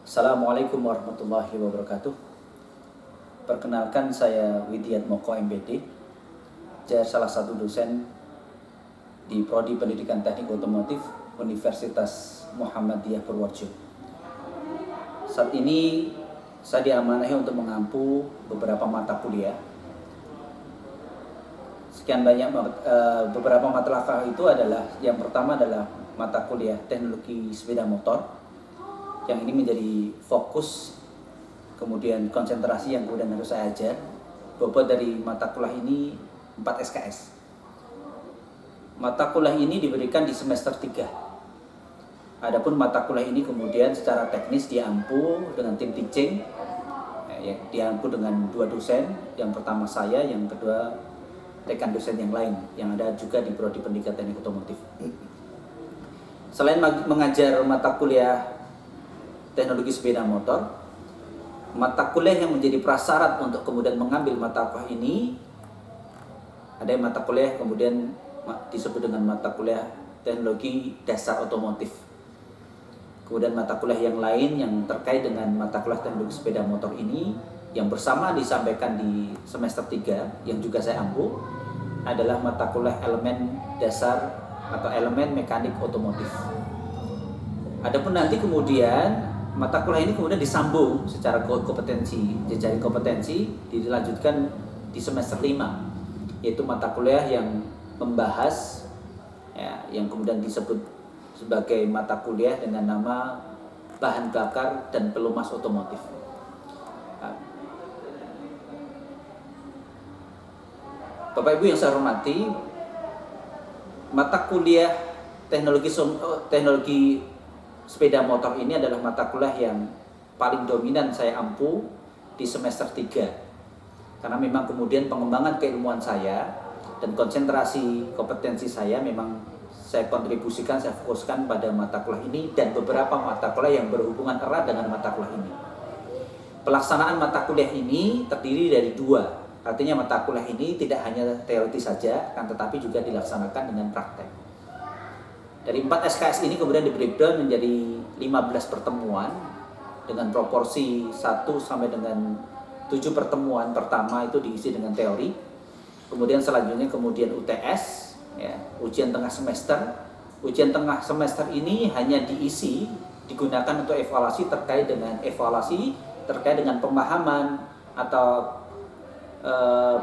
Assalamualaikum warahmatullahi wabarakatuh. Perkenalkan, saya Widiat Moko MBD, saya salah satu dosen di Prodi Pendidikan Teknik Otomotif Universitas Muhammadiyah Purworejo. Saat ini saya diamanahi untuk mengampu beberapa mata kuliah. Sekian banyak beberapa mata kuliah itu adalah, yang pertama adalah mata kuliah teknologi sepeda motor, yang ini menjadi fokus kemudian konsentrasi yang kemudian harus saya ajar. Bobot dari mata kuliah ini 4 SKS. Mata kuliah ini diberikan di semester 3. Adapun mata kuliah ini kemudian secara teknis diampu dengan tim teaching, diampu dengan 2 dosen. Yang pertama saya, yang kedua rekan dosen yang lain yang ada juga di Prodi Pendidikan Teknik Otomotif. Selain mengajar mata kuliah teknologi sepeda motor, mata kuliah yang menjadi prasyarat untuk kemudian mengambil mata kuliah ini, ada mata kuliah kemudian disebut dengan mata kuliah teknologi dasar otomotif. Kemudian mata kuliah yang lain yang terkait dengan mata kuliah teknologi sepeda motor ini, yang bersama disampaikan di semester 3 yang juga saya ampu, adalah mata kuliah elemen dasar atau elemen mekanik otomotif. Adapun nanti kemudian mata kuliah ini kemudian disambung secara kompetensi, jejaring kompetensi dilanjutkan di semester 5, yaitu mata kuliah yang membahas yang kemudian disebut sebagai mata kuliah dengan nama bahan bakar dan pelumas otomotif. Bapak Ibu yang saya hormati, mata kuliah teknologi sepeda motor ini adalah mata kuliah yang paling dominan saya ampu di semester 3. Karena memang kemudian pengembangan keilmuan saya dan konsentrasi kompetensi saya memang saya kontribusikan, saya fokuskan pada mata kuliah ini dan beberapa mata kuliah yang berhubungan erat dengan mata kuliah ini. Pelaksanaan mata kuliah ini terdiri dari 2. Artinya mata kuliah ini tidak hanya teori saja, kan, tetapi juga dilaksanakan dengan praktek. Dari 4 SKS ini kemudian di-breakdown menjadi 15 pertemuan dengan proporsi 1 sampai dengan 7 pertemuan pertama itu diisi dengan teori. Kemudian selanjutnya UTS, ujian tengah semester. Ujian tengah semester ini hanya digunakan untuk evaluasi terkait dengan pemahaman atau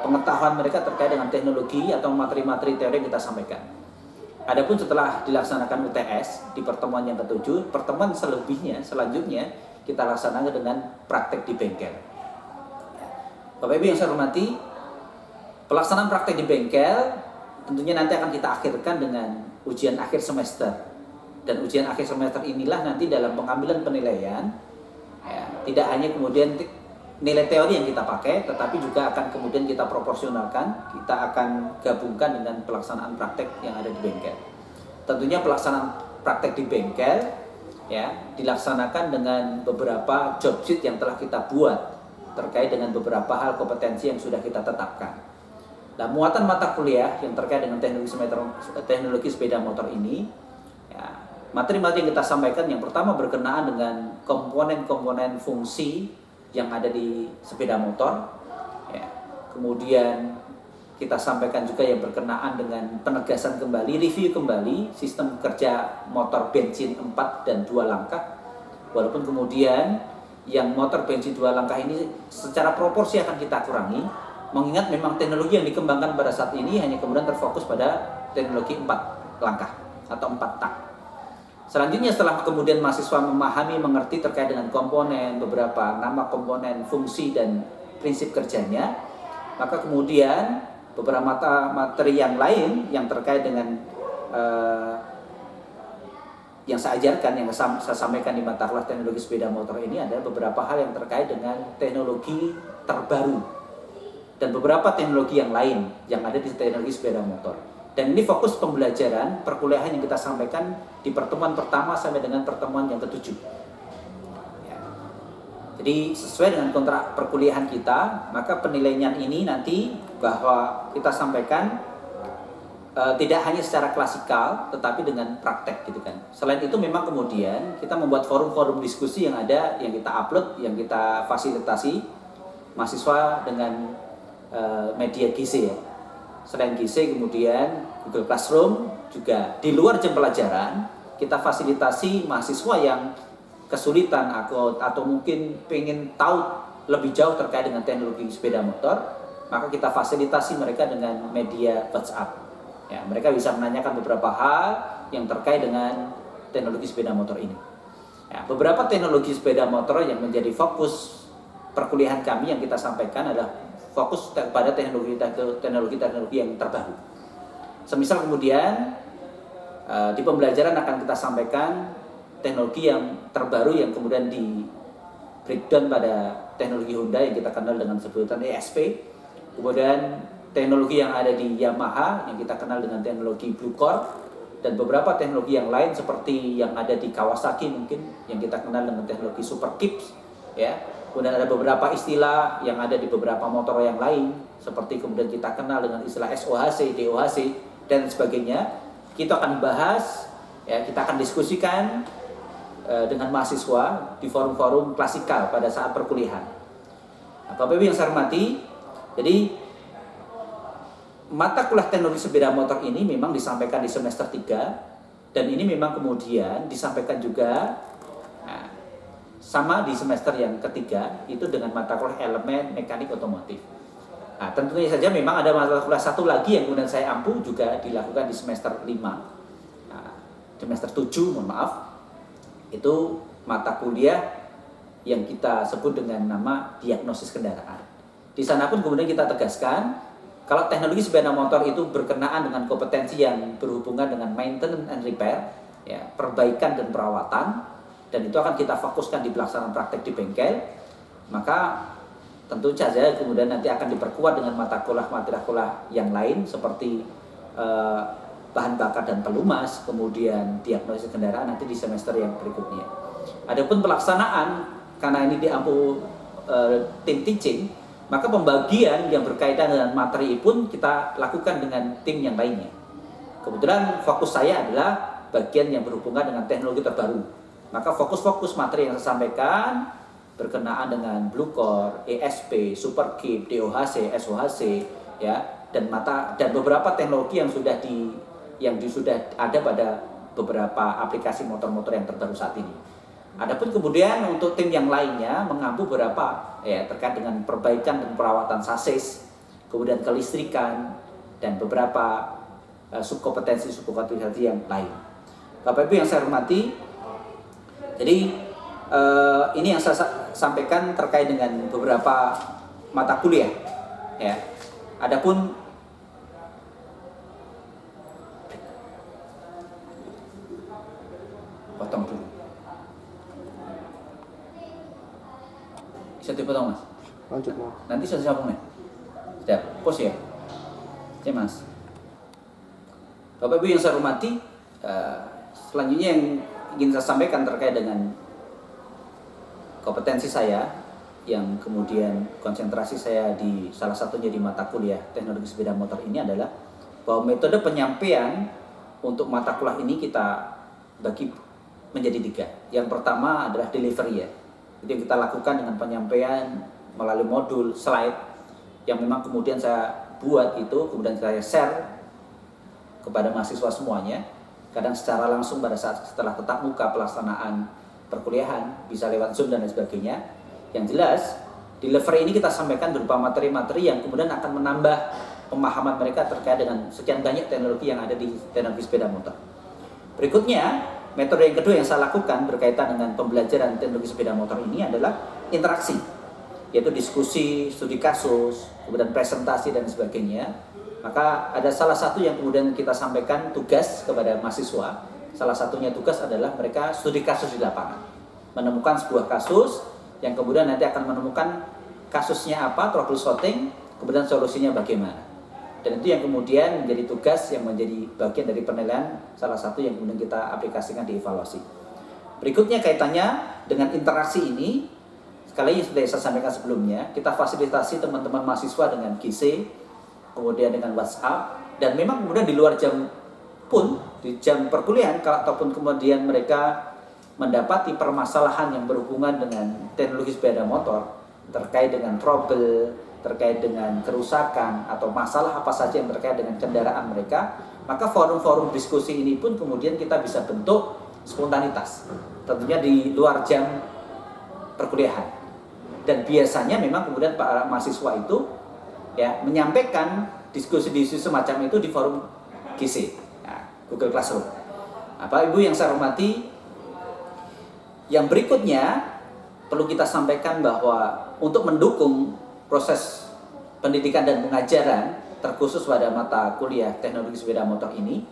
pengetahuan mereka terkait dengan teknologi atau materi-materi teori yang kita sampaikan. Adapun setelah dilaksanakan UTS di pertemuan yang ke-7, pertemuan selanjutnya kita laksanakan dengan praktek di bengkel. Bapak Ibu yang saya hormati, pelaksanaan praktek di bengkel tentunya nanti akan kita akhirkan dengan ujian akhir semester. Dan ujian akhir semester inilah nanti dalam pengambilan penilaian, tidak hanya kemudian nilai teori yang kita pakai, tetapi juga akan kemudian kita proporsionalkan, kita akan gabungkan dengan pelaksanaan praktek yang ada di bengkel. Tentunya pelaksanaan praktek di bengkel dilaksanakan dengan beberapa job sheet yang telah kita buat terkait dengan beberapa hal kompetensi yang sudah kita tetapkan. Nah, muatan mata kuliah yang terkait dengan teknologi sepeda motor ini, materi-materi yang kita sampaikan yang pertama berkenaan dengan komponen-komponen fungsi yang ada di sepeda motor. Kemudian kita sampaikan juga yang berkenaan dengan penegasan kembali, review kembali sistem kerja motor bensin 4 dan 2 langkah. Walaupun kemudian yang motor bensin 2 langkah ini secara proporsi akan kita kurangi, mengingat memang teknologi yang dikembangkan pada saat ini hanya kemudian terfokus pada teknologi 4 langkah atau 4 tak. Selanjutnya setelah kemudian mahasiswa memahami, mengerti terkait dengan komponen, beberapa nama komponen, fungsi dan prinsip kerjanya, maka kemudian beberapa materi yang lain yang terkait dengan yang saya ajarkan, yang saya sampaikan di mata kuliah teknologi sepeda motor ini adalah beberapa hal yang terkait dengan teknologi terbaru dan beberapa teknologi yang lain yang ada di teknologi sepeda motor. Dan ini fokus pembelajaran perkuliahan yang kita sampaikan di pertemuan pertama sampai dengan pertemuan yang ke-7. Jadi sesuai dengan kontrak perkuliahan kita, maka penilaian ini nanti bahwa kita sampaikan tidak hanya secara klasikal tetapi dengan praktek gitu kan. Selain itu memang kemudian kita membuat forum-forum diskusi yang ada, yang kita upload, yang kita fasilitasi mahasiswa dengan media GC ya. Selain GC kemudian Google Classroom juga di luar jam pelajaran kita fasilitasi mahasiswa yang kesulitan atau mungkin pengen tahu lebih jauh terkait dengan teknologi sepeda motor, maka kita fasilitasi mereka dengan media WhatsApp. Ya, mereka bisa menanyakan beberapa hal yang terkait dengan teknologi sepeda motor ini. Ya, beberapa teknologi sepeda motor yang menjadi fokus perkuliahan kami yang kita sampaikan adalah fokus pada teknologi yang terbaru. Semisal kemudian di pembelajaran akan kita sampaikan teknologi yang terbaru yang kemudian di breakdown pada teknologi Honda yang kita kenal dengan sebutan ESP. Kemudian teknologi yang ada di Yamaha yang kita kenal dengan teknologi Blue Core, dan beberapa teknologi yang lain seperti yang ada di Kawasaki mungkin yang kita kenal dengan teknologi Super Kips ya. Kemudian ada beberapa istilah yang ada di beberapa motor yang lain seperti kemudian kita kenal dengan istilah SOHC, DOHC dan sebagainya. Kita akan bahas ya, kita akan diskusikan dengan mahasiswa di forum-forum klasikal pada saat perkuliahan. Nah, Bapak Ibu yang saya hormati, jadi mata kuliah teknologi sepeda motor ini memang disampaikan di semester 3 dan ini memang kemudian disampaikan juga sama di semester yang ketiga itu dengan mata kuliah elemen mekanik otomotif. Nah, tentunya saja memang ada mata kuliah satu lagi yang kemudian saya ampuh juga dilakukan di semester 5. Nah, semester 7 mohon maaf, itu mata kuliah yang kita sebut dengan nama diagnosis kendaraan. Di sana pun kemudian kita tegaskan kalau teknologi sepeda motor itu berkenaan dengan kompetensi yang berhubungan dengan maintenance and repair, ya, perbaikan dan perawatan, dan itu akan kita fokuskan di pelaksanaan praktek di bengkel, maka tentu saja kemudian nanti akan diperkuat dengan mata kuliah yang lain seperti bahan bakar dan pelumas, kemudian diagnosis kendaraan nanti di semester yang berikutnya. Adapun pelaksanaan, karena ini diampu tim teaching, maka pembagian yang berkaitan dengan materi pun kita lakukan dengan tim yang lainnya. Kebetulan fokus saya adalah bagian yang berhubungan dengan teknologi terbaru. Maka fokus materi yang saya sampaikan berkenaan dengan Blue Core, ESP, Super Kip, DOHC, SOHC, ya, dan beberapa teknologi yang sudah ada pada beberapa aplikasi motor-motor yang terbaru saat ini. Adapun kemudian untuk tim yang lainnya mengampu beberapa ya terkait dengan perbaikan dan perawatan sasis, kemudian kelistrikan dan beberapa subkompetensi yang lain. Bapak Ibu yang saya hormati, jadi ini yang saya sampaikan terkait dengan beberapa mata kuliah. Ya, adapun potong dulu. Bisa dipotong Mas? Lanjut Mas. Nanti sudah sambung ya? Sudah, pause ya? Oke Mas. Bapak Ibu yang saya hormati, selanjutnya yang ingin saya sampaikan terkait dengan kompetensi saya yang kemudian konsentrasi saya di salah satunya di mata kuliah teknologi sepeda motor ini adalah bahwa metode penyampaian untuk mata kuliah ini kita bagi menjadi 3. Yang pertama adalah delivery ya. Itu yang kita lakukan dengan penyampaian melalui modul slide yang memang kemudian saya buat itu, kemudian saya share kepada mahasiswa semuanya, kadang secara langsung pada saat setelah tetap muka pelaksanaan perkuliahan, bisa lewat Zoom dan lain sebagainya. Yang jelas, delivery ini kita sampaikan berupa materi-materi yang kemudian akan menambah pemahaman mereka terkait dengan sekian banyak teknologi yang ada di teknologi sepeda motor. Berikutnya, metode yang kedua yang saya lakukan berkaitan dengan pembelajaran teknologi sepeda motor ini adalah interaksi, yaitu diskusi, studi kasus, kemudian presentasi dan sebagainya. Maka ada salah satu yang kemudian kita sampaikan tugas kepada mahasiswa. Salah satunya tugas adalah mereka studi kasus di lapangan, menemukan sebuah kasus yang kemudian nanti akan menemukan kasusnya apa, troubleshooting, kemudian solusinya bagaimana. Dan itu yang kemudian menjadi tugas yang menjadi bagian dari penilaian, salah satu yang kemudian kita aplikasikan di evaluasi. Berikutnya kaitannya dengan interaksi ini, sekali lagi sudah saya sampaikan sebelumnya, kita fasilitasi teman-teman mahasiswa dengan GC, kemudian dengan WhatsApp, Dan memang kemudian di luar jam pun, di jam perkuliahan ataupun kemudian mereka mendapati permasalahan yang berhubungan dengan teknologi sepeda motor terkait dengan trouble, terkait dengan kerusakan atau masalah apa saja yang terkait dengan kendaraan mereka, maka forum-forum diskusi ini pun kemudian kita bisa bentuk spontanitas, tentunya di luar jam perkuliahan. Dan biasanya memang kemudian para mahasiswa itu ya menyampaikan diskusi-diskusi semacam itu di forum GC, ya, Google Classroom. Bapak Ibu yang saya hormati, yang berikutnya perlu kita sampaikan bahwa untuk mendukung proses pendidikan dan pengajaran terkhusus pada mata kuliah teknologi sepeda motor ini,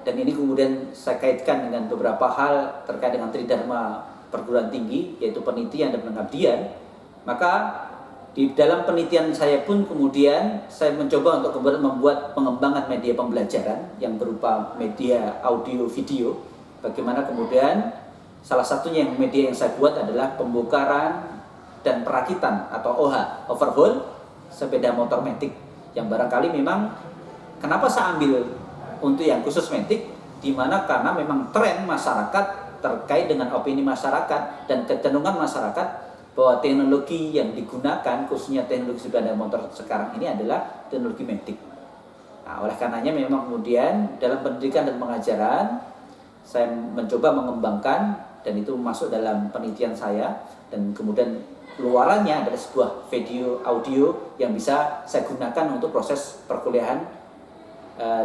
dan ini kemudian saya kaitkan dengan beberapa hal terkait dengan tridharma perguruan tinggi, yaitu penelitian dan pengabdian. Maka di dalam penelitian saya pun kemudian saya mencoba untuk kemudian membuat pengembangan media pembelajaran yang berupa media audio video. Bagaimana kemudian salah satunya yang media yang saya buat adalah pembongkaran dan perakitan atau OH, overhaul sepeda motor matic, yang barangkali memang kenapa saya ambil untuk yang khusus matic, di mana karena memang tren masyarakat terkait dengan opini masyarakat dan kecenderungan masyarakat bahwa teknologi yang digunakan khususnya teknologi sepeda motor sekarang ini adalah teknologi matic. Nah, oleh karenanya memang kemudian dalam pendidikan dan pengajaran saya mencoba mengembangkan, dan itu masuk dalam penelitian saya, dan kemudian luarannya adalah sebuah video audio yang bisa saya gunakan untuk proses perkuliahan,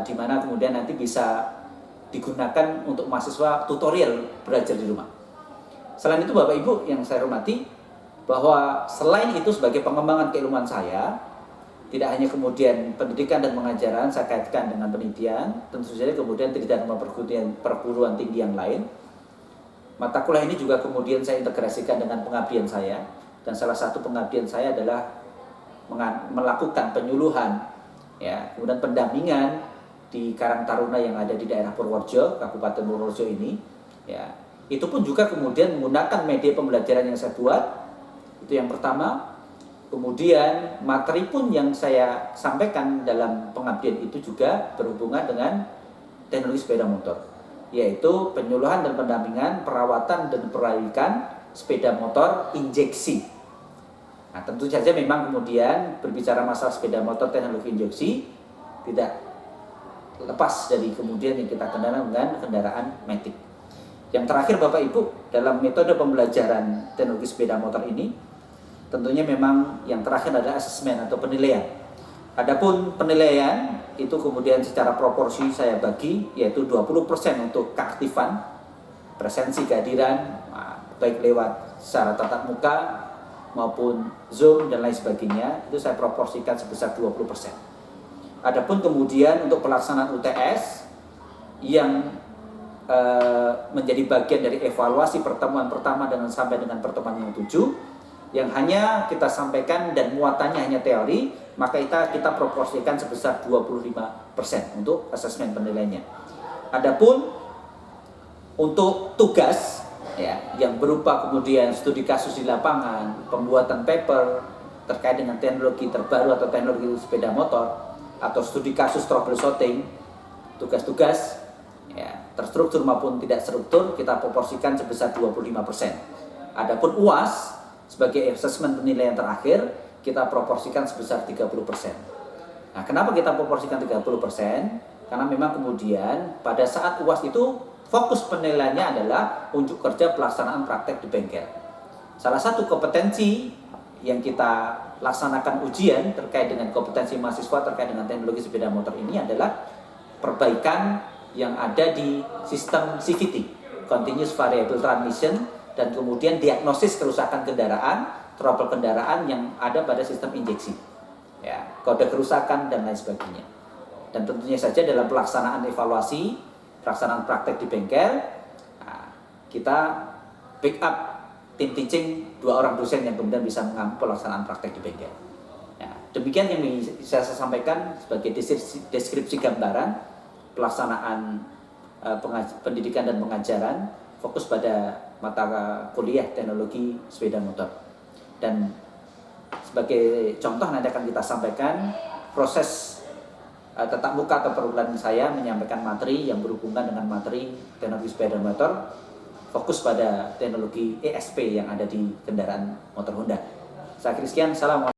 di mana kemudian nanti bisa digunakan untuk mahasiswa tutorial belajar di rumah. Selain itu Bapak Ibu yang saya hormati, bahwa selain itu sebagai pengembangan keilmuan saya, tidak hanya kemudian pendidikan dan pengajaran saya kaitkan dengan penelitian, tentu saja kemudian tridharma perguruan tinggi yang lain. Mata kuliah ini juga kemudian saya integrasikan dengan pengabdian saya, dan salah satu pengabdian saya adalah melakukan penyuluhan, ya, kemudian pendampingan di Karang Taruna yang ada di daerah Purworejo, Kabupaten Purworejo ini, ya. Itu pun juga kemudian menggunakan media pembelajaran yang saya buat. Itu yang pertama. Kemudian materi pun yang saya sampaikan dalam pengabdian itu juga berhubungan dengan teknologi sepeda motor, yaitu penyuluhan dan pendampingan perawatan dan perbaikan sepeda motor injeksi. Nah, tentu saja memang kemudian berbicara masalah sepeda motor teknologi injeksi tidak lepas dari kemudian yang kita kenal dengan kendaraan matic. Yang terakhir Bapak Ibu, dalam metode pembelajaran teknologi sepeda motor ini, tentunya memang yang terakhir adalah asesmen atau penilaian. Adapun penilaian itu kemudian secara proporsi saya bagi, yaitu 20% untuk keaktifan, presensi kehadiran, baik lewat secara tatap muka maupun Zoom dan lain sebagainya, itu saya proporsikan sebesar 20%. Adapun kemudian untuk pelaksanaan UTS yang menjadi bagian dari evaluasi pertemuan pertama sampai dengan pertemuan yang 7, yang hanya kita sampaikan dan muatannya hanya teori, maka kita proporsikan sebesar 25% untuk asesmen penilaiannya. Adapun untuk tugas, ya, yang berupa kemudian studi kasus di lapangan, pembuatan paper terkait dengan teknologi terbaru atau teknologi sepeda motor, atau studi kasus troubleshooting, tugas-tugas, ya, terstruktur maupun tidak struktur, kita proporsikan sebesar 25%. Adapun UAS sebagai asesmen penilaian terakhir, kita proporsikan sebesar 30%. Nah, kenapa kita proporsikan 30%? Karena memang kemudian pada saat UAS itu fokus penilaiannya adalah unjuk kerja pelaksanaan praktek di bengkel. Salah satu kompetensi yang kita laksanakan ujian terkait dengan kompetensi mahasiswa terkait dengan teknologi sepeda motor ini adalah perbaikan yang ada di sistem CVT, Continuous Variable Transmission, dan kemudian diagnosis kerusakan kendaraan, trouble kendaraan yang ada pada sistem injeksi, ya, kode kerusakan dan lain sebagainya. Dan tentunya saja dalam pelaksanaan evaluasi, pelaksanaan praktek di bengkel, nah, kita backup tim teaching 2 orang dosen yang kemudian bisa mengambil pelaksanaan praktek di bengkel. Ya, demikian yang bisa saya sampaikan sebagai deskripsi gambaran pelaksanaan pendidikan dan pengajaran fokus pada mata kuliah teknologi sepeda motor. Dan sebagai contoh nanti akan kita sampaikan proses tetap muka atau perguruan saya menyampaikan materi yang berhubungan dengan materi teknologi sepeda motor, fokus pada teknologi ESP yang ada di kendaraan motor Honda. Saya akhiri sekian, salam.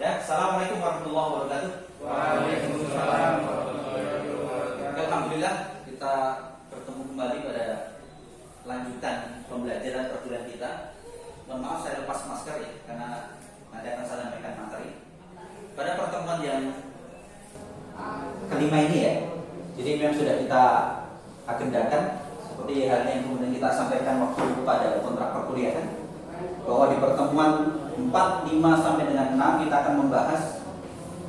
Ya, assalamualaikum warahmatullahi wabarakatuh. Waalaikumsalam warahmatullahi wabarakatuh. Alhamdulillah kita bertemu kembali pada lanjutan pembelajaran perkuliahan kita. Mohon maaf saya lepas masker ya, karena nanti akan saya sampaikan materi. Pada pertemuan yang kelima ini ya, jadi memang sudah kita agendakan seperti halnya yang kemudian kita sampaikan waktu pada kontrak perkuliahan, bahwa di pertemuan 4, 5 sampai dengan 6 kita akan membahas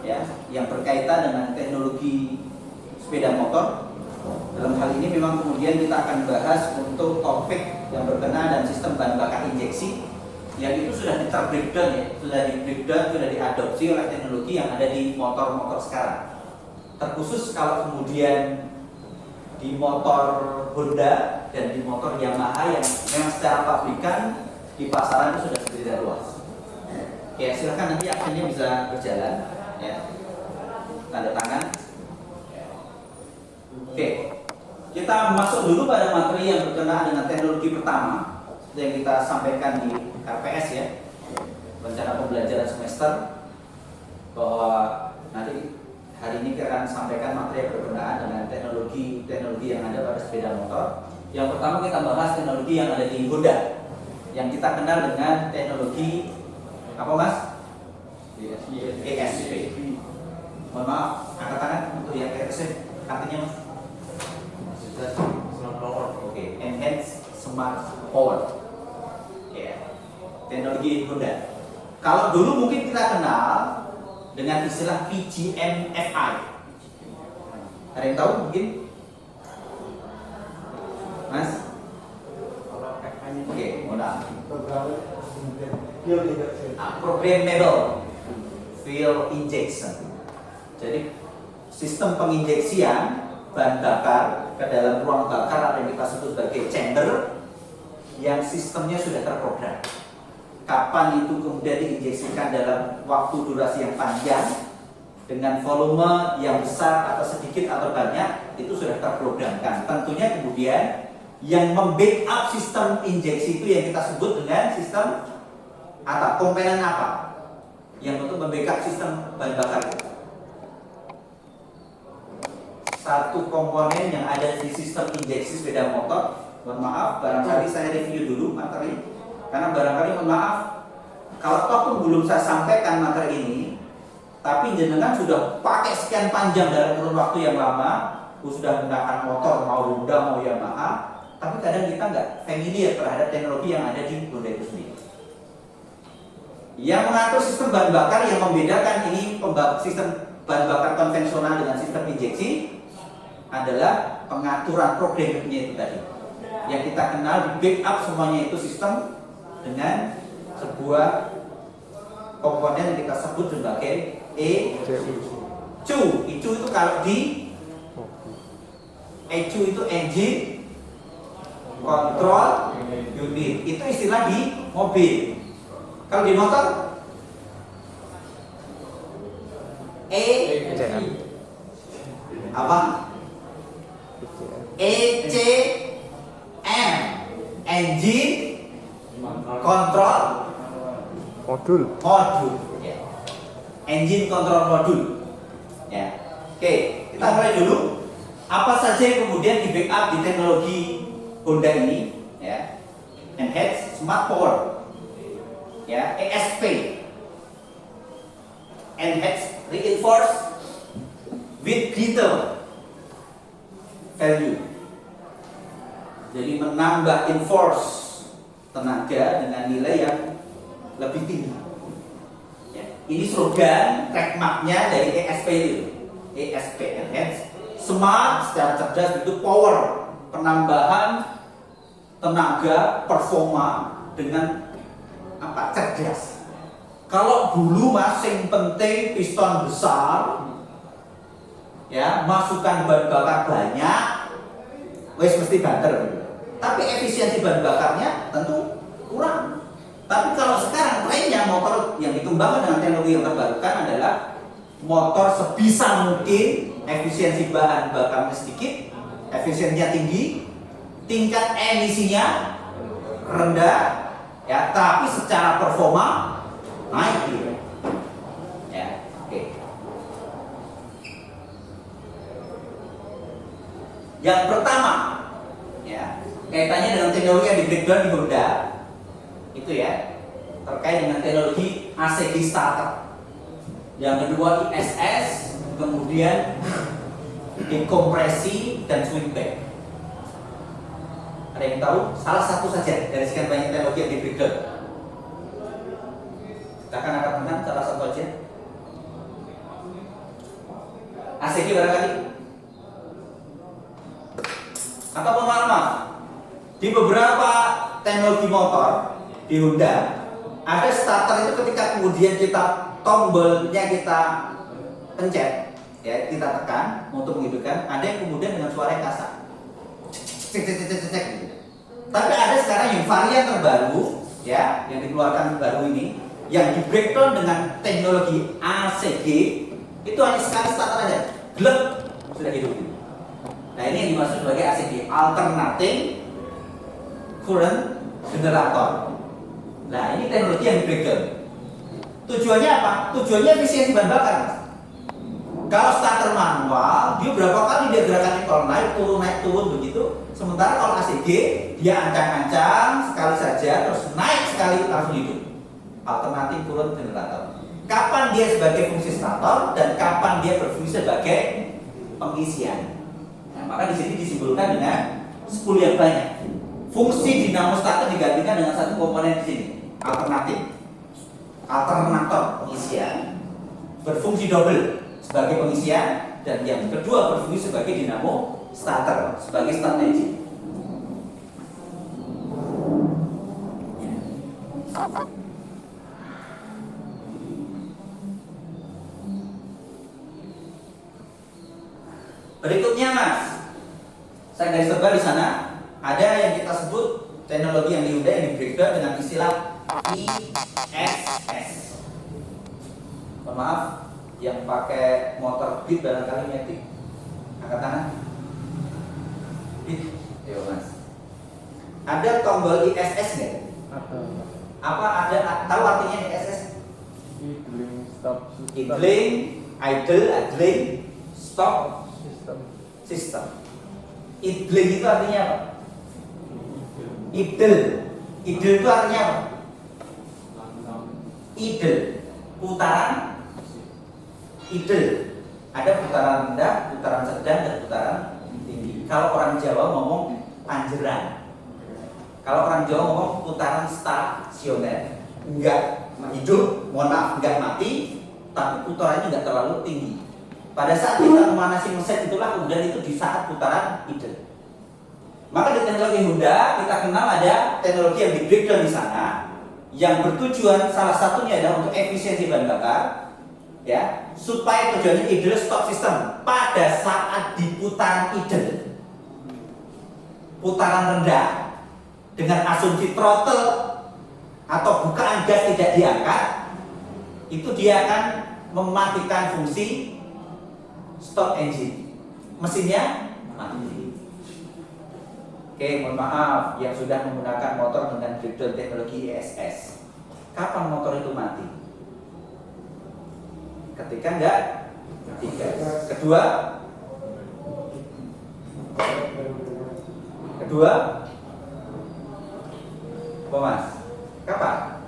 ya yang berkaitan dengan teknologi sepeda motor. Dalam hal ini memang kemudian kita akan bahas untuk topik yang berkenaan dengan sistem bahan bakar injeksi, yang itu sudah di-breakdown ya, sudah diadopsi oleh teknologi yang ada di motor-motor sekarang. Terkhusus kalau kemudian di motor Honda dan di motor Yamaha yang memang secara pabrikan di pasaran itu sudah berbeda luas. Ya, silakan nanti aksennya bisa berjalan ya. Tanda tangan. Oke. Kita masuk dulu pada materi yang berkenaan dengan teknologi pertama yang kita sampaikan di RPS ya. Rencana pembelajaran semester, bahwa nanti hari ini kita akan sampaikan materi yang berkenaan dengan teknologi yang ada pada sepeda motor. Yang pertama kita bahas teknologi yang ada di Honda, yang kita kenal dengan teknologi apa Mas? ESP. Mohon maaf, angkat tangan untuk yang ESP. Artinya Mas? Smart Power. Oke, Enhanced Smart Power. Ya, teknologi Honda. Kalau dulu mungkin kita kenal dengan istilah PGM-FI. Ada yang tahu mungkin? Mas? Oke, mohon maaf. Programmable fuel injection. Jadi sistem penginjeksian bahan bakar ke dalam ruang bakar atau yang kita sebut sebagai chamber, yang sistemnya sudah terprogram. Kapan itu kemudian diinjeksikan dalam waktu durasi yang panjang dengan volume yang besar atau sedikit atau banyak, itu sudah terprogramkan. Tentunya kemudian yang membackup sistem injeksi itu yang kita sebut dengan sistem atau komponen apa yang untuk membackup sistem bahan bakar itu. Satu komponen yang ada di sistem injeksi sepeda motor, mohon maaf, barangkali saya review dulu materi, karena barangkali mohon maaf kalau toh pun belum saya sampaikan materi ini, tapi jenengan sudah pakai sekian panjang dalam kurun waktu yang lama, sudah menggunakan motor mau Honda mau Yamaha, tapi kadang kita nggak familiar terhadap teknologi yang ada di Honda itu sendiri. Yang mengatur sistem bahan bakar yang membedakan ini sistem bahan bakar konvensional dengan sistem injeksi adalah pengaturan programnya itu tadi. Yang kita kenal di backup semuanya itu sistem dengan sebuah komponen yang kita sebut sebagai ECU. ECU itu kalau di ECU itu engine control unit, itu istilah di mobil. Kalau di motor apa? ECM, engine control modul. Ya. Engine control modul. Ya. Oke, kita mulai dulu. Apa saja yang kemudian di backup di teknologi Honda ini? Ya. Enhanced Smart Power. Ya, ESP. Enhanced Reinforced with Greater Value. Jadi menambah enforce tenaga dengan nilai yang lebih tinggi. Ya. Ini slogan trademarknya dari ESP itu. ESP, Enhanced Smart, secara cerdas itu power, penambahan tenaga, performa dengan apa? Cerdas. Kalau dulu masing penting piston besar, ya masukkan bahan bakar banyak, wes mesti banter. Tapi efisiensi bahan bakarnya tentu kurang. Tapi kalau sekarang trennya motor yang dikembangkan dengan teknologi yang terbarukan adalah motor sebisa mungkin efisiensi bahan bakarnya sedikit, efisiensinya tinggi, tingkat emisinya rendah, ya, tapi secara performa naik gitu. Ya, oke. Yang pertama, ya, kaitannya dengan teknologi yang di breakdown di Honda, itu ya, terkait dengan teknologi ACG starter. Yang kedua ISS, kemudian dekompresi dan swingback. Ada yang tahu? Salah satu saja dari sekian banyak teknologi yang di breakdown. Kita akan angkat salah satu aja. ACG barangkali. Atau pemahaman di beberapa teknologi motor di Honda ada starter itu ketika kemudian kita tombolnya kita pencet, ya, kita tekan untuk menghidupkan, ada yang kemudian dengan suara yang kasar. Tapi ada sekarang yang varian terbaru, ya, yang dikeluarkan baru ini, yang di breakdown dengan teknologi ACG, itu hanya sekali starter aja, glek, sudah hidup. Nah, ini yang dimaksud sebagai ACG, alternating current generator. Nah, ini teknologi yang di breakdown. Tujuannya apa? Tujuannya efisiensi bahan bakar, Mas. Kalau starter manual, dia berapa kali dia gerakannya kalau naik turun begitu. Sementara kalau ACG, dia ancang-ancang sekali saja, terus naik sekali langsung hidup. Alternatif current generator. Kapan dia sebagai fungsi starter dan kapan dia berfungsi sebagai pengisian. Nah, maka di sini disimpulkan dengan 10 yang banyak. Fungsi dinamo starter digantikan dengan satu komponen di sini, alternator pengisian, berfungsi double sebagai pengisian, dan yang kedua berfungsi sebagai dinamo starter, sebagai start engine. Berikutnya, Mas, saya garis tebal di sana ada yang kita sebut teknologi yang di Honda yang di breakdown dengan istilah ISS. Mohon maaf, yang pakai motor Beat barangkali nyetik, angkat tangan. Beat, ayo Mas. Ada tombol ISS nggak? Apa ada? Tahu artinya ISS? Idling, stop, Idling, idling, stop, system. Idling itu artinya apa? Idle itu artinya apa? Idle, putaran idle. Ada putaran rendah, putaran sedang, dan putaran tinggi. Kalau orang Jawa ngomong panjeran. Kalau orang Jawa ngomong putaran stasioner, enggak hidup, mohon maaf, enggak mati, tapi putarannya enggak terlalu tinggi. Pada saat kita memanasi mesin itulah kemudian itu di saat putaran idle. Maka di teknologi Honda kita kenal ada teknologi yang di breakdown di sana, yang bertujuan salah satunya adalah untuk efisiensi bahan bakar, ya, supaya tujuannya idle stop system pada saat di putaran idle, putaran rendah, dengan asumsi throttle atau bukaan gas tidak diangkat, itu dia akan mematikan fungsi stop engine, mesinnya mati. Oke, mohon maaf yang sudah menggunakan motor dengan breakdown teknologi ISS. Kapan motor itu mati? Ketika enggak digas. Kedua, apa Mas? Kapan?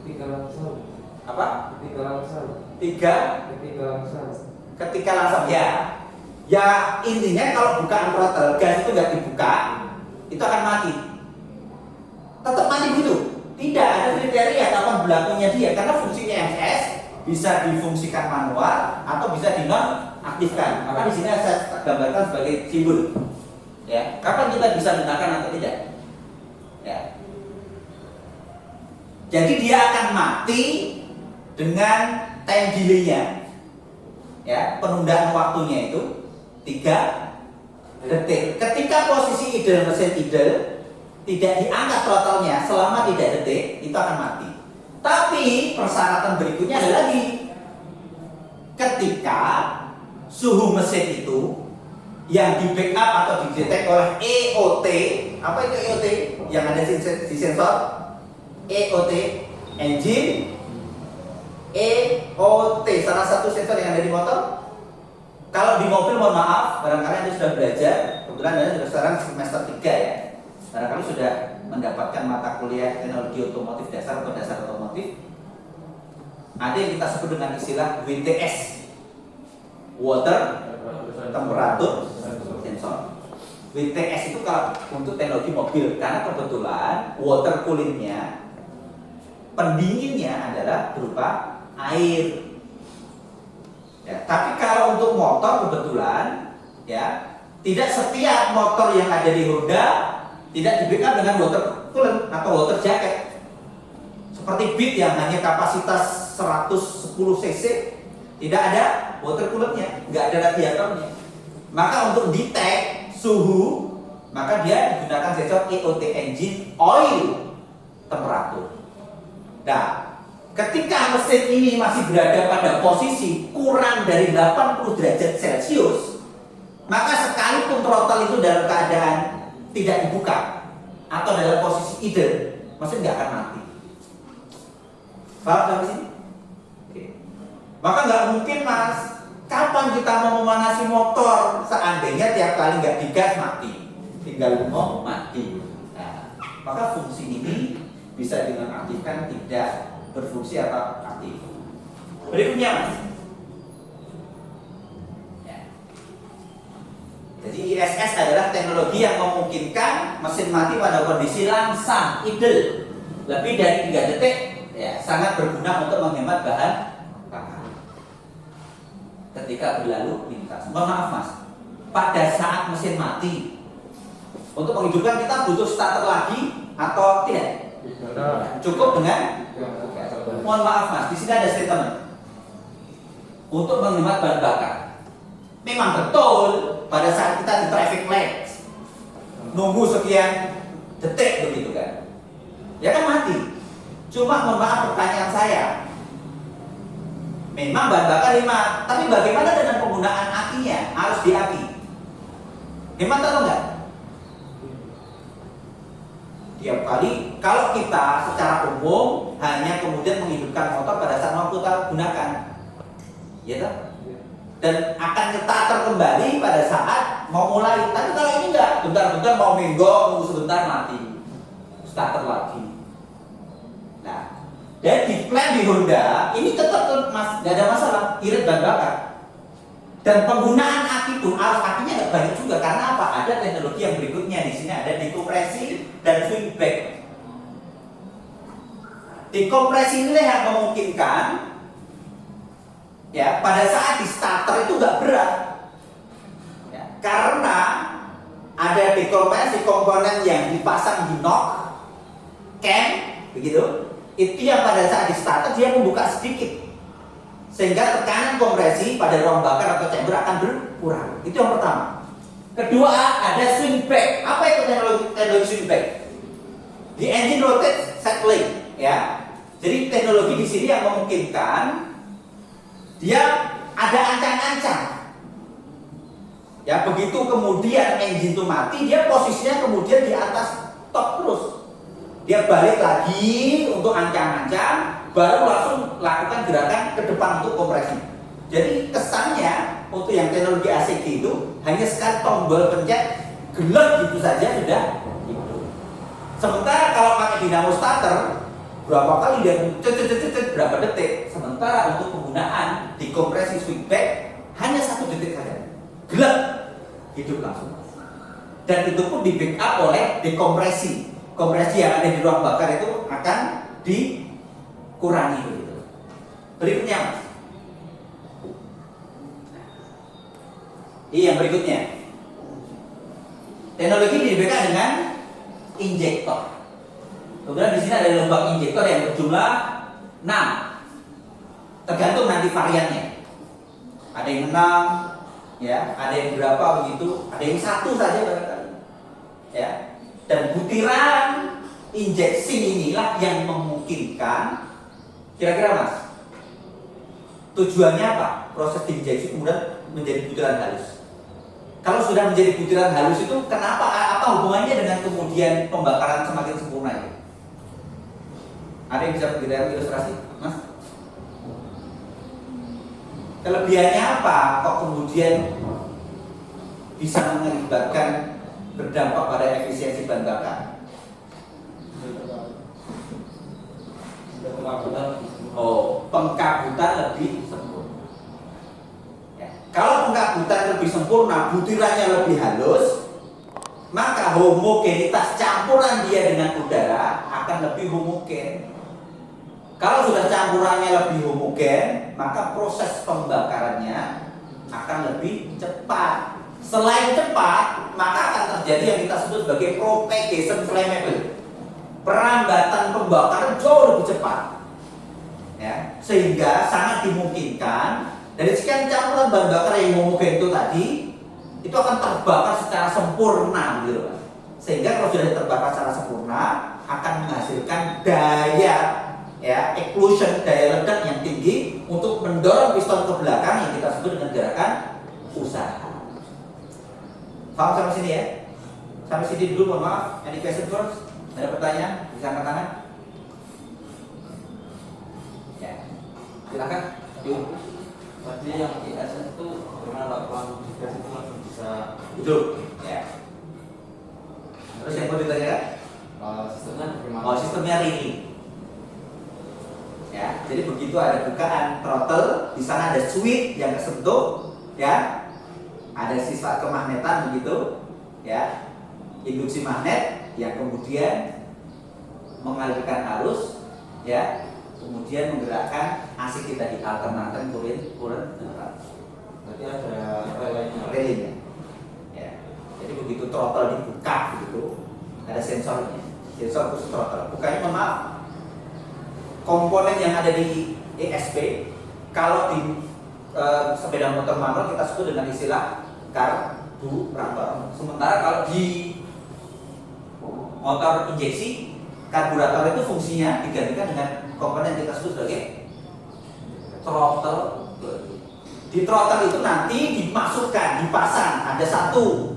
Ketika langsung. Apa? Ketika langsung. Ketika langsung, ya. Ya intinya kalau bukaan throttle, gas itu nggak dibuka, itu akan mati. Tetap mati begitu. Tidak ada kriteria kapan berlakunya dia, karena fungsi ISS bisa difungsikan manual atau bisa dinonaktifkan. Maka di sini saya gambarkan sebagai simbol. Ya, kapan kita bisa gunakan atau tidak? Ya. Jadi dia akan mati dengan time delay-nya. Ya, penundaan waktunya itu 3 detik. Ketika posisi idle mesin idle, tidak diangkat throttle-nya selama 3 detik, itu akan mati. Tapi persyaratan berikutnya ada lagi. Ketika suhu mesin itu yang di backup atau didetek oleh EOT, apa itu EOT? Yang ada di sensor EOT, engine EOT, salah satu sensor yang ada di motor. Kalau di mobil mohon maaf, barangkali Anda sudah belajar, kebetulan Anda sudah sekarang semester 3 ya. Barangkali sudah mendapatkan mata kuliah teknologi otomotif dasar atau dasar otomotif. Ada yang kita sebut dengan istilah WTS, Water Temperature Sensor. WTS itu kalau untuk teknologi mobil, karena kebetulan water coolingnya, pendinginnya adalah berupa air. Ya, tapi kalau untuk motor kebetulan ya tidak setiap motor yang ada di Honda tidak di backup dengan water coolant atau water jacket. Seperti Beat yang hanya kapasitas 110 cc tidak ada water coolantnya, nggak ada radiatornya. Maka untuk detect suhu maka dia digunakan sensor EOT, engine oil temperature. Nah, ketika mesin ini masih berada pada posisi kurang dari 80 derajat Celcius, maka sekalipun throttle itu dalam keadaan tidak dibuka atau dalam posisi idle, mesin nggak akan mati. Paham sampai sini? Oke. Maka nggak mungkin Mas, kapan kita mau memanasi motor seandainya tiap kali nggak digas mati, tinggal mau mati. Nah, maka fungsi ini bisa dinonaktifkan, tidak berfungsi atau aktif. Berikutnya Mas. Ya. Jadi ISS adalah teknologi yang memungkinkan mesin mati pada kondisi langsam, idle, lebih dari 3 detik. Ya, sangat berguna untuk menghemat bahan bakar. Ketika berlalu lintas. Mohon maaf Mas, pada saat mesin mati, untuk menghidupkan kita butuh starter lagi atau tidak? Cukup dengan. Mohon maaf Mas, di sini ada statement untuk menghemat bahan bakar. Memang betul pada saat kita di traffic light nunggu sekian detik begitu kan, ya kan mati. Cuma mohon maaf pertanyaan saya, memang bahan bakar hemat, tapi bagaimana dengan penggunaan akinya? Harus di aki. Hemat atau enggak? Tiap kali kalau kita secara umum hanya kemudian menghidupkan motor pada saat mau kita gunakan, ya toh? Dan akan starter kembali pada saat mau mulai. Tapi kalau ini enggak, bentar-bentar mau menggok, tunggu sebentar mati, starter lagi. Nah, dan di plan di Honda ini tetap Mas, nggak ada masalah, irit bahan bakar. Dan penggunaan aki pun arus akinya nggak banyak juga, karena apa? Ada teknologi yang berikutnya di sini, ada dekompresi dan swing back. Dekompresi ini yang memungkinkan ya pada saat di starter itu nggak berat, ya, karena ada dekompresi komponen yang dipasang di knock, cam, begitu. Itu yang pada saat di starter dia membuka sedikit, sehingga tekanan kompresi pada ruang bakar atau chamber akan berkurang. Itu yang pertama. Kedua, ada swing back. Apa itu teknologi swing back? The engine rotates cycling, ya. Jadi teknologi di sini yang memungkinkan dia ada ancang-ancang. Ya, begitu kemudian engine itu mati, dia posisinya kemudian di atas top terus. Dia balik lagi untuk ancang-ancang, baru langsung lakukan gerakan ke depan untuk kompresi. Jadi kesannya untuk yang teknologi ACG itu hanya sekali tombol pencet, gelap gitu saja sudah. Sementara kalau pakai dinamo starter, berapa kali dia berapa detik. Sementara untuk penggunaan dekompresi switchback hanya 1 detik saja, gelap, hidup langsung. Dan itu pun di backup oleh dekompresi. Kompresi yang ada di ruang bakar itu akan dikurangi begitu. Berikutnya Mas. Yang berikutnya. Teknologi di-backup dengan injektor. Kemudian di sini ada lubang injektor yang berjumlah 6. Tergantung nanti variannya. Ada yang 6, ya, ada yang berapa begitu, ada yang 1 saja barangkali. Ya. Dan butiran injeksi inilah yang memungkinkan, kira-kira Mas, tujuannya apa? Proses injeksi kemudian menjadi butiran halus. Kalau sudah menjadi butiran halus itu kenapa? Apa hubungannya dengan kemudian pembakaran semakin sempurna itu? Ada yang bisa berikan ilustrasi, Mas? Kelebihannya apa? Kok kemudian bisa mengakibatkan berdampak pada efisiensi bahan bakar? Oh, pengkabutan lebih sempurna. Ya. Kalau pengkabutan lebih sempurna, butirannya lebih halus, maka homogenitas campuran dia dengan udara akan lebih homogen. Kalau sudah campurannya lebih homogen, maka proses pembakarannya akan lebih cepat. Selain cepat, maka akan terjadi yang kita sebut sebagai propagation flammable. Perambatan pembakaran jauh lebih cepat. Ya, sehingga sangat dimungkinkan dari sekian campuran bahan bakar yang homogen itu tadi itu akan terbakar secara sempurna gitu kan. Sehingga kalau sudah terbakar secara sempurna akan menghasilkan daya explosion, daya ledak yang tinggi untuk mendorong piston ke belakang yang kita sebut dengan gerakan usaha. Paham sampai sini ya? Sampai sini dulu, mohon maaf. Any question first? Ada pertanyaan? Bisa angkat tangan? Ya, silakan. Yuk. Tadi yang IS itu karena laporan gas itu langsung bisa Betul. Ya. Terus yang mau ditanyakan? sistemnya bagaimana? Oh, sistemnya ringing. Ya, jadi begitu ada bukaan throttle, di sana ada switch yang kesentuh, ya. Ada sifat kemagnetan begitu, ya. Induksi magnet yang kemudian mengalirkan arus, ya. Kemudian menggerakkan AC kita di alternator current neutral. Berarti ada Relaynya. Ya. Jadi begitu throttle dibuka begitu, ada sensornya. Sensor khusus throttle. Bukannya mohon maaf. Komponen yang ada di ESP kalau di sepeda motor manual kita sebut dengan istilah karburator. Sementara kalau di motor injeksi, karburator itu fungsinya digantikan dengan komponen yang kita sebut sebagai throttle. Di throttle itu nanti dimasukkan, dipasang ada satu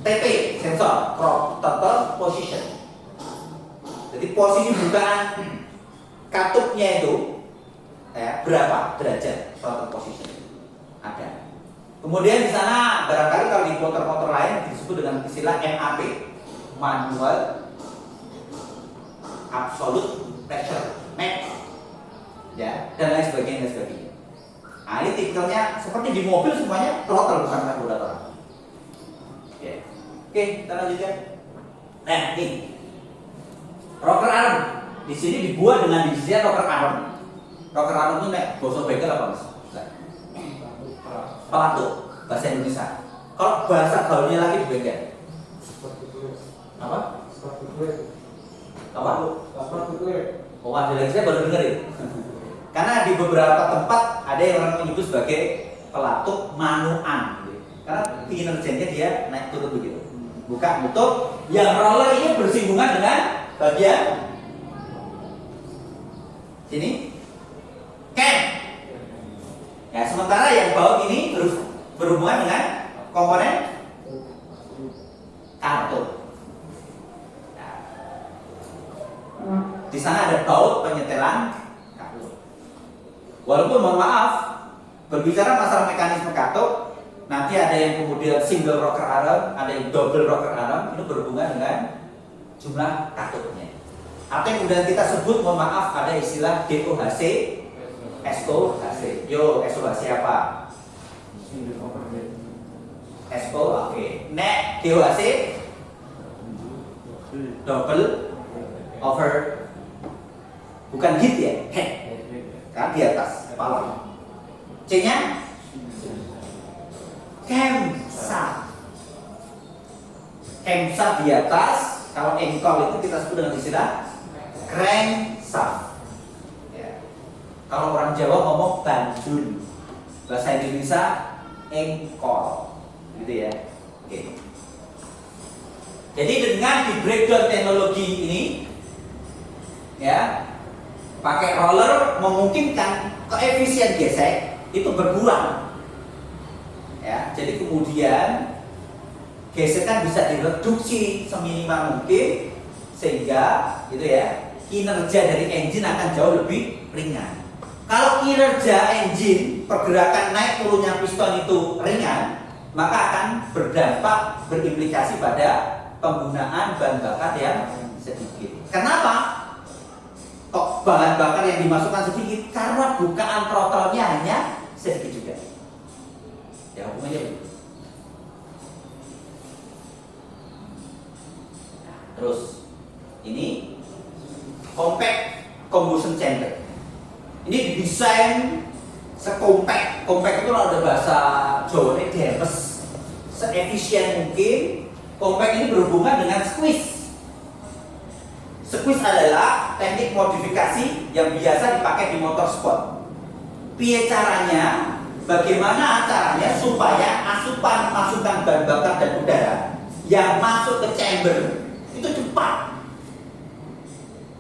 TP sensor, throttle position. Jadi posisi bukaan katupnya itu berapa derajat throttle position ada. Kemudian di sana barangkali kalau di motor-motor lain disebut dengan istilah MAP, manual absolute pressure max, ya, dan lain sebagainya. Nah, ini tipikalnya seperti di mobil semuanya throttle bukan karburator. Ya. Oke, kita lanjutkan. Nah, ini rocker arm di sini dibuat dengan desain rocker arm. Rocker arm itu nek bosok begal apa mas? Pelatuk bahasa Indonesia. Kalau bahasa gaulnya lagi di bengkel. Apa? Apa? Oh, ada lagi saya baru dengar itu. Karena di beberapa tempat ada yang orang menyebut sebagai pelatuk manuan. Karena kinerjanya dia naik turun begitu. Buka nutup, yang roller ini bersinggungan dengan bagian sini cam. Ya, sementara yang baut ini berhubungan dengan komponen kartu. Nah, di sana ada baut penyetelan kartu. Walaupun mohon maaf, berbicara masalah mekanisme kartu, nanti ada yang kemudian single rocker arm, ada yang double rocker arm, itu berhubungan dengan jumlah katupnya. Atau yang kemudian kita sebut, mohon maaf, ada istilah DOHC, SOHC. Yo, SOHC apa? SO, oke. Nek DOHC double over, bukan hit ya, head, kan di atas kepala. C-nya camshaft. Camshaft di atas. Kalau engkol itu kita sebut dengan istilah crankshaft. Ya. Kalau orang Jawa ngomong banjul, bahasa Indonesia engkol, gitu ya. Oke. Jadi dengan di breakdown teknologi ini, ya, pakai roller memungkinkan koefisien gesek itu berkurang. Ya, jadi kemudian gesekan bisa direduksi seminimal mungkin sehingga gitu ya, kinerja dari engine akan jauh lebih ringan. Kalau kinerja engine, pergerakan naik turunnya piston itu ringan, maka akan berdampak berimplikasi pada penggunaan bahan bakar yang sedikit. Kenapa kok bahan bakar yang dimasukkan sedikit? Karena bukaan throttle-nya hanya sedikit juga. Ya hubungannya begitu. Terus ini compact combustion chamber. Ini didesain sekompak, compact itu ada bahasa Jawa ini dempes, seefisien mungkin. Compact ini berhubungan dengan squeeze. Squeeze adalah teknik modifikasi yang biasa dipakai di motor sport. Piye caranya? Bagaimana caranya supaya masukan bahan bakar dan udara yang masuk ke chamber itu cepat,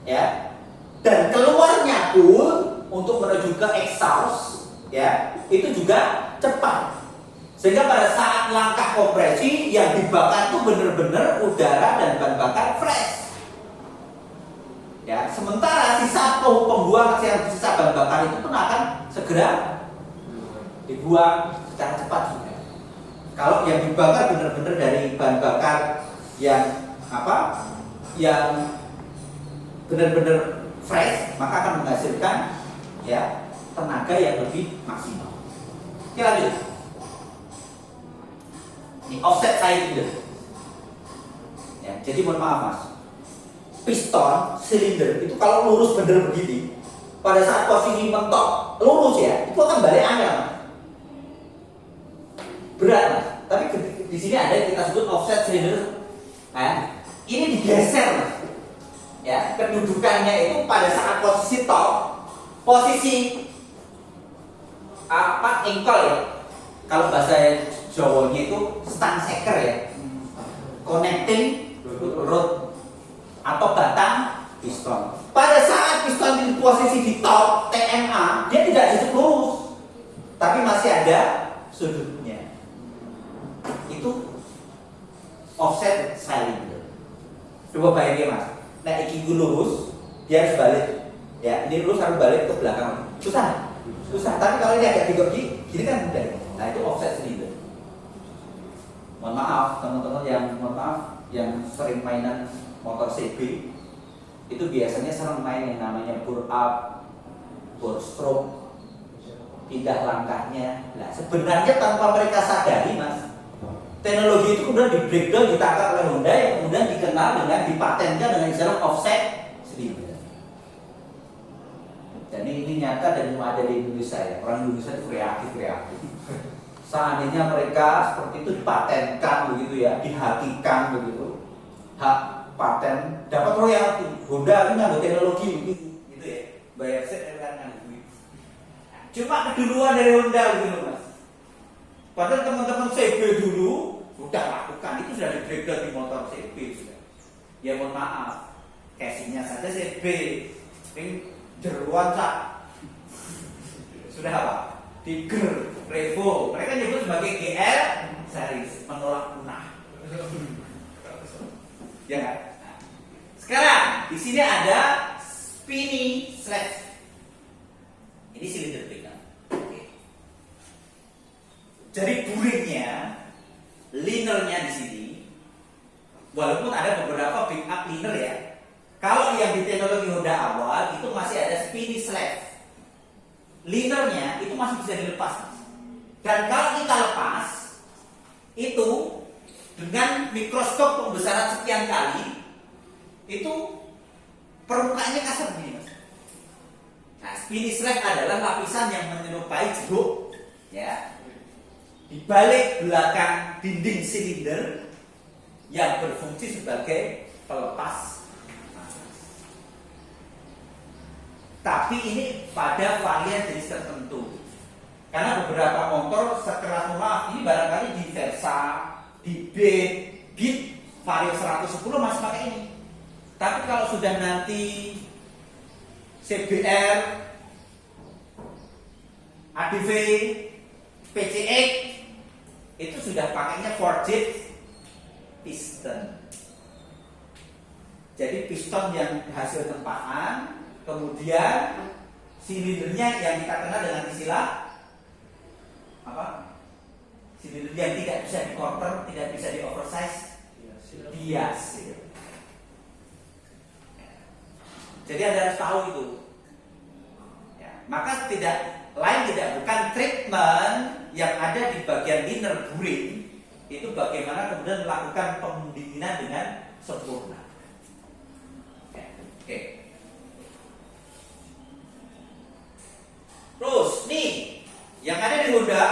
ya, dan keluarnya pun untuk menuju ke exhaust, ya, itu juga cepat. Sehingga pada saat langkah kompresi yang dibakar itu benar-benar udara dan bahan bakar fresh. Ya, sementara sisa pembuang yang sisa bahan bakar itu pun akan segera dibuang secara cepat juga. Kalau yang dibakar benar-benar dari bahan bakar yang apa? Yang benar-benar fresh, maka akan menghasilkan ya tenaga yang lebih maksimal. Oke, lanjut. Ini offset cylinder. Ya, jadi mohon maaf Mas. Piston silinder itu kalau lurus bener begini, pada saat posisi mentok lurus ya, itu akan balik angel. Berat Mas. Tapi di sini ada yang kita sebut offset cylinder. Nah, ini digeser Mas. Ya, kedudukannya itu pada saat posisi top, posisi apa engkol ya. Kalau bahasa Jawanya itu stang seker ya, connecting rod atau batang piston. Pada saat piston di posisi di top TMA, dia tidak jatuh lurus, tapi masih ada sudutnya. Itu offset cylinder. Coba bayangin Mas. Nah, iki lurus, dia harus balik. Ya, ini lurus harus balik ke belakang. Susah. Tapi kalau ini agak digorgi, gini kan mudah. Nah, itu offset cylinder. Mohon maaf, teman-teman yang sering mainan motor CB, itu biasanya sering main yang namanya bore up, bore stroke, pindah langkahnya. Nah, sebenarnya tanpa mereka sadari Mas, teknologi itu kemudian di breakdown, ditangkap oleh Honda yang kemudian dikenal dengan dipatenkan dengan istilah offset cylinder. Dan ini nyata dan ada di Indonesia ya. Orang Indonesia itu kreatif. Seandainya mereka seperti itu dipatenkan begitu ya, dihakikan begitu, hak paten dapat royalti. Honda ini ngambil teknologi begitu, gitu ya. Bayar set kan duit. Cuma keduluan dari Honda begitu Mas. Padahal teman-teman CB dulu sudah lakukan, itu sudah di breakdown di motor CB sudah. Ya mohon maaf, casingnya saja CB, ini jeruan Cak. Sudah apa? Tiger, Revo, mereka nyebut sebagai GR series, menolak punah. Ya kan? Nah, sekarang di sini ada spinny slash. Ini silinder breaker. Jadi buringnya, linernya di sini, walaupun ada beberapa pick up liner ya. Kalau yang di teknologi Honda awal itu masih ada spinny slash. Linernya itu masih bisa dilepas. Dan kalau kita lepas, itu dengan mikroskop pembesaran sekian kali, itu permukaannya kasar begini Mas. Nah, spinny slash adalah lapisan yang menyerupai jeruk, ya, di balik belakang dinding silinder yang berfungsi sebagai pelepas. Tapi ini pada varian jenis tertentu. Karena beberapa motor sekelas, maaf, ini barangkali di Versa, di Beat Vario 110 masih pakai ini. Tapi kalau sudah nanti CBR, ADV, PCX itu sudah pakainya 4-jet piston. Jadi piston yang hasil tempaan, kemudian silindernya yang kita kenal dengan istilah apa? Silinder yang tidak bisa di quarter, tidak bisa di oversize, bias. Jadi Anda harus tahu itu. Ya, maka bukan treatment yang ada di bagian inner buring itu bagaimana kemudian melakukan pendinginan dengan sempurna. Oke. Terus nih yang ada di Honda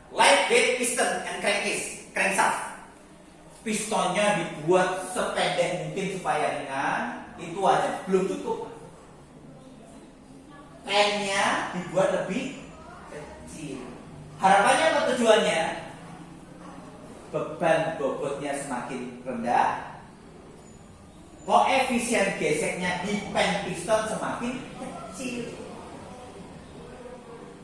light gauge piston and crankshaft. Pistonnya dibuat sependek mungkin supaya ringan, itu aja belum cukup. Pennya dibuat lebih kecil. Harapannya atau tujuannya? Beban bobotnya semakin rendah, koefisien geseknya di pen piston semakin kecil.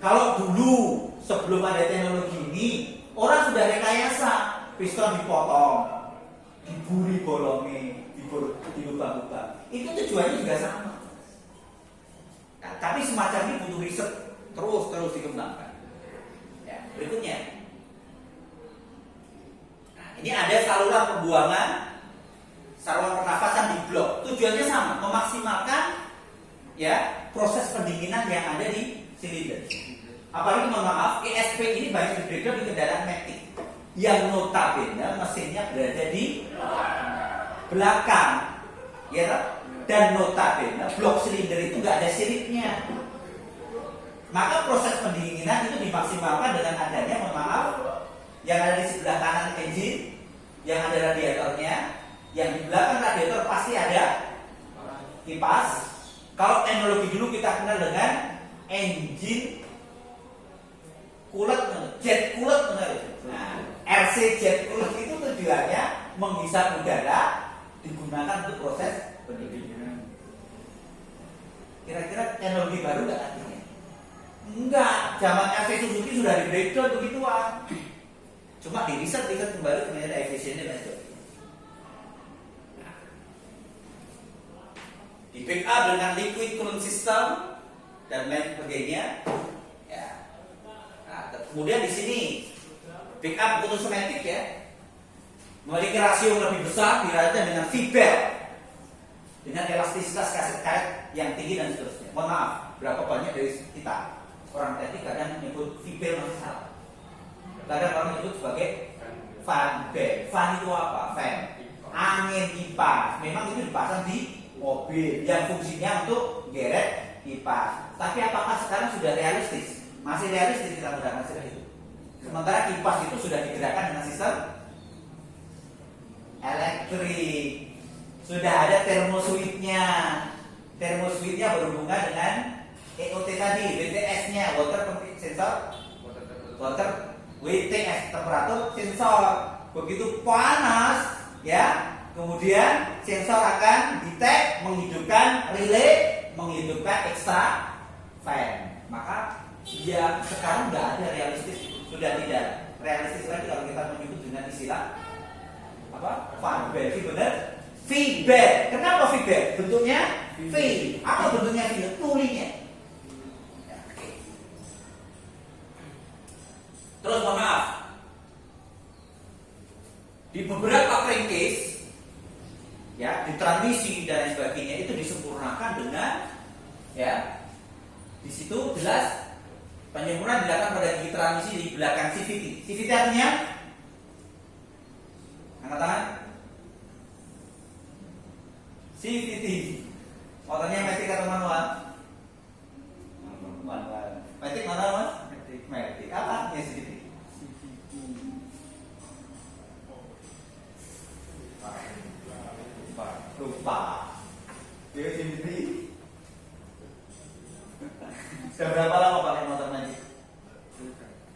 Kalau dulu sebelum ada teknologi ini, orang sudah rekayasa, piston dipotong, diburi bolongnya, dilubang-lubang. Itu tujuannya juga sama. Nah, tapi semacam ini butuh riset terus dikembangkan. Ya, berikutnya. Nah, ini ada saluran pembuangan, saluran pernafasan di blok. Tujuannya sama, memaksimalkan ya proses pendinginan yang ada di silinder. Apalagi mohon maaf, ESP ini banyak diberikan di kendaraan Matic yang notabene mesinnya berada di belakang, ya, dan notabene blok silinder itu nggak ada siripnya. Maka proses pendinginan itu dimaksimalkan dengan adanya, mohon maaf, yang ada di sebelah kanan engine, yang ada radiatornya, yang di belakang radiator pasti ada kipas. Kalau teknologi dulu kita kenal dengan engine jet coolant. Nah, RC jet coolant itu tujuannya menghisap udara digunakan untuk proses pendinginan. Kira-kira teknologi baru nggak artinya? Enggak, zaman RC Suzuki sudah di breakdown begituan. Cuma di riset kembali ternyata efisiennya dan sebagainya. Di backup dengan liquid cooling system dan lain sebagainya. Ya. Nah, kemudian di sini backup untuk semetik ya, memiliki rasio yang lebih besar dirancang dengan fiber dengan elastisitas karet yang tinggi dan seterusnya. Mohon maaf, berapa banyak dari kita orang teknik kadang menyebut fiber masih salah. Kadang orang menyebut sebagai fan bed. Fan itu apa? Fan. Angin kipas. Memang itu dipasang di mobil yang fungsinya untuk geret kipas. Tapi apakah sekarang sudah realistis? Masih realistis kita menggunakan sistem itu. Sementara kipas itu sudah digerakkan dengan sistem elektrik. Sudah ada termoswitch-nya. Termoswitch-nya berhubungan dengan EOT tadi, WTS-nya, water sensor, WTS, temperatur sensor. Begitu panas, ya, kemudian sensor akan detect, menghidupkan relay, menghidupkan extra fan. Maka ya sekarang nggak ada realistis, sudah tidak realistis lagi kalau kita menyebut dengan istilah apa? Fan bed, benar? V-bed. Kenapa V-bed? Bentuknya V. Apa bentuknya V? Tulinya. Ya, okay. Terus mohon maaf, di beberapa crankcase, ya, di transmisi dan lain sebagainya itu disempurnakan dengan, ya, di situ jelas penyempurnaan dilakukan pada gigi transmisi di belakang CVT. CVT artinya angkat tangan. CVT. Motornya matic atau manual? Manual. Matic manual mas? Matic. Apa artinya CVT? Lupa. Dia CVT. Sudah berapa lama pakai motor matic?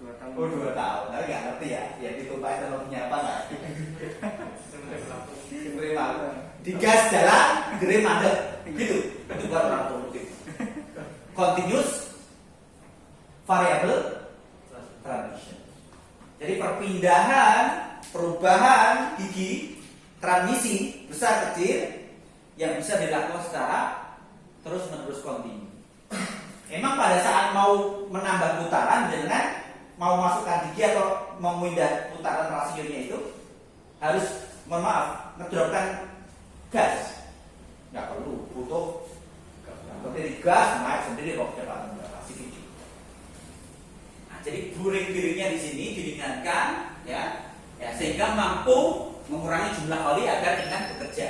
2 tahun. Oh 2 tahun. Tapi nggak ngerti ya. Ya ditumpah teknologinya apa nggak? digas jalan, gerem mandek, gitu. Itu baru otomotif. Continuous variable transmission. Jadi perubahan gigi transmisi besar kecil yang bisa dilakukan secara terus menerus kontinu. Emang pada saat mau menambah putaran dengan mau masukkan gigi atau memindah putaran rasionya itu harus, mohon maaf, ngedropkan gas. Nggak perlu, butuh seperti gas naik sendiri kok kecepatan berapa sedikit. Nah, jadi buring-biringnya di sini diringankan, ya, sehingga mampu mengurangi jumlah oli agar ringan bekerja.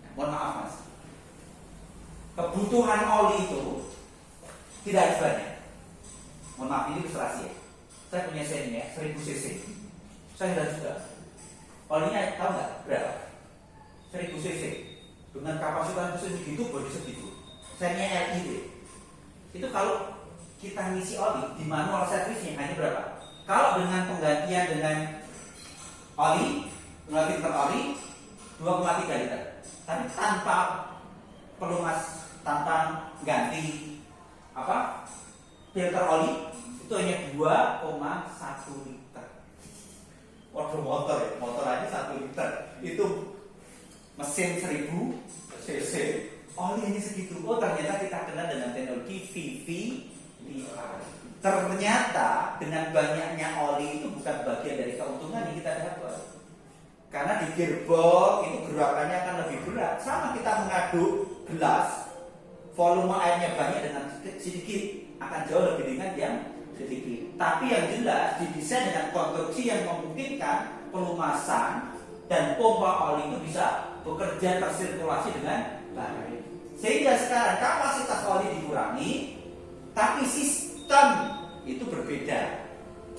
Nah, mohon maaf mas, kebutuhan oli itu tidak harus banyak. Mohon maaf, ini ilustrasi ya. Saya punya sen ya, 1000 cc. Saya sudah juga. Olinya tahu nggak berapa? 1000 cc. Dengan kapasitas mesin segitu, bodi segitu. Sennya LED. Itu kalau kita ngisi oli di manual servisnya hanya berapa? Kalau dengan penggantian dengan oli, dengan filter oli 2,3 liter. Tapi tanpa pelumas, tanpa ganti filter oli itu hanya 2,1 liter. Waduh, motor aja 1 liter. Itu mesin 1000 cc, oli hanya segitu. Oh, ternyata kita kenal dengan teknologi VVDI. Ternyata dengan banyaknya oli itu bukan bagian dari keuntungan yang kita dapat. Karena di gearbox itu gerakannya akan lebih berat. Sama kita mengaduk gelas, volume airnya banyak dengan sedikit akan jauh lebih ringan yang sedikit. Tapi yang jelas didesain dengan konstruksi yang memungkinkan pelumasan dan pompa oli itu bisa bekerja tersirkulasi dengan baik. Sehingga sekarang kapasitas oli dikurangi, tapi sistem itu berbeda.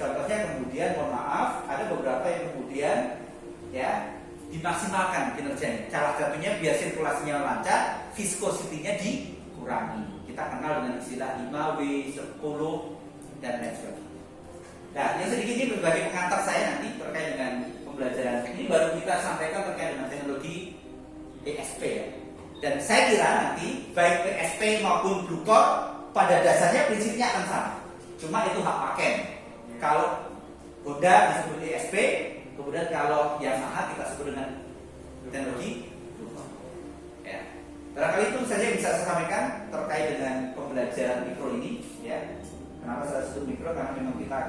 Contohnya kemudian, mohon maaf, ada beberapa yang kemudian ya dimaksimalkan kinerjanya. Salah satunya biar sirkulasinya lancar, viscosity-nya dikurangi. Kita kenal dengan istilah 5W, 10 dan lain sebagainya. Nah, yang sedikit ini berbagai pengantar saya nanti terkait dengan pembelajaran. Ini baru kita sampaikan terkait dengan teknologi ESP ya. Dan saya kira nanti baik ESP maupun Blue Core pada dasarnya prinsipnya akan sama. Cuma itu hak pakai. Kalau Honda disebut ESP, kemudian kalau Yamaha kita sebut dengan teknologi Blue Core. Ya. Barangkali itu saja yang bisa saya sampaikan terkait dengan pembelajaran mikro ini. Ya. Kenapa saya sebut mikro? Karena memang kita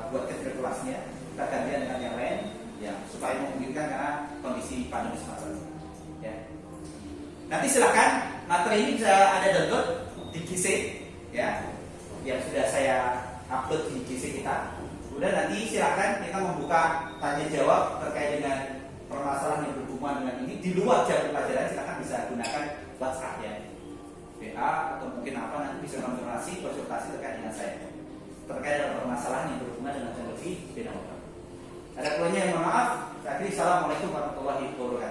buat kelasnya, kita gantian dengan yang lain, ya supaya memungkinkan karena kondisi pandemi semacam ini. Ya. Nanti silakan materi ini bisa ada download di GC, ya, yang sudah saya upload di GC kita. Kemudian nanti silakan kita membuka tanya jawab terkait dengan permasalahan yang berhubungan dengan ini di luar jam pelajaran. Silakan bisa gunakan WhatsApp ya, WA atau mungkin apa, nanti bisa konsultasi terkait dengan saya terkait dengan permasalahan yang berhubungan dengan teknologi sepeda motor. Ada kurangnya yang mohon maaf. Assalamualaikum warahmatullahi wabarakatuh.